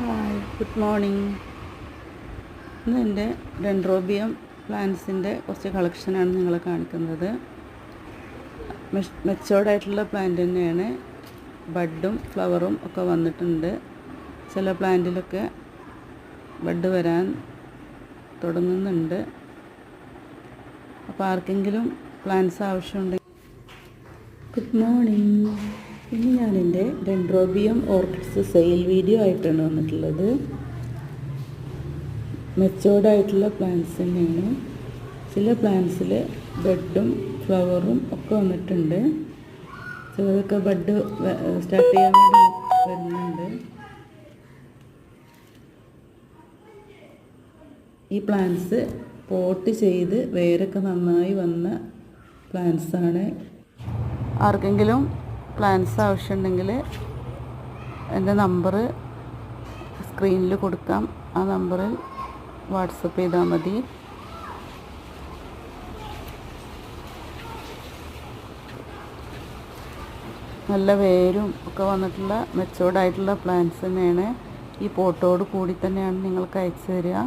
Hi, good morning. ഇന്ന് എൻ്റെ dendrobium പ്ലാന്റ്സിൻ്റെ കുറച്ച് കളക്ഷനാണ് നിങ്ങളെ കാണിക്കുന്നത്. മെച്ചോർഡായിട്ടുള്ള പ്ലാന്റ് തന്നെയാണ്. ബഡും ഫ്ലവറും ഒക്കെ വന്നിട്ടുണ്ട്. ചില പ്ലാന്റിലൊക്കെ ബഡ് വരാൻ തുടങ്ങുന്നുണ്ട്. അപ്പോൾ ആർക്കെങ്കിലും പ്ലാന്റ്സ് ആവശ്യമുണ്ടെങ്കിൽ ഗുഡ് മോർണിംഗ്. ഇന്ന് ഞാനെൻ്റെ ഡെൻഡ്രോബിയം ഓർക്കിഡ്സ് സെയിൽ വീഡിയോ ആയിട്ടാണ് വന്നിട്ടുള്ളത്. മെച്ചോർഡായിട്ടുള്ള പ്ലാന്റ്സ് തന്നെയാണ്. ചില പ്ലാന്റ്സിൽ ബഡും ഫ്ലവറും ഒക്കെ വന്നിട്ടുണ്ട്. ചിലതൊക്കെ ബഡ് സ്റ്റാർട്ട് ചെയ്യാൻ വേണ്ടി വരുന്നുണ്ട്. ഈ പ്ലാന്റ്സ് പോട്ട് ചെയ്ത് വേരൊക്കെ നന്നായി വന്ന പ്ലാന്റ്സാണ്. ആർക്കെങ്കിലും പ്ലാന്റ്സ് ആവശ്യമുണ്ടെങ്കിൽ എൻ്റെ നമ്പർ സ്ക്രീനിൽ കൊടുക്കാം. ആ നമ്പറിൽ വാട്സപ്പ് ചെയ്താൽ മതി. നല്ല വേരും ഒക്കെ വന്നിട്ടുള്ള മെച്ചോർഡായിട്ടുള്ള പ്ലാന്റ്സ് തന്നെയാണ്. ഈ പോട്ടോട് കൂടി തന്നെയാണ് നിങ്ങൾക്ക് അയച്ചു തരിക.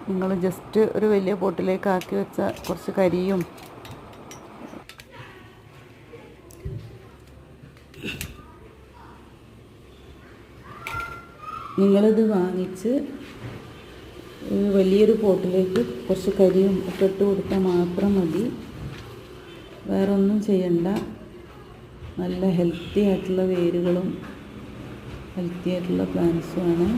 നിങ്ങൾ ജസ്റ്റ് ഒരു വലിയ പോട്ടിലേക്ക് ആക്കി വെച്ച കുറച്ച് കരിയും നിങ്ങളിത് വാങ്ങിച്ച് വലിയൊരു പോട്ടിലേക്ക് കുറച്ച് കരിയും ഒക്കെ ഇട്ട് കൊടുത്താൽ മാത്രം മതി. വേറെ ഒന്നും ചെയ്യണ്ട. നല്ല ഹെൽത്തി ആയിട്ടുള്ള വേരുകളും ഹെൽത്തി ആയിട്ടുള്ള പ്ലാന്റ്സുമാണ്.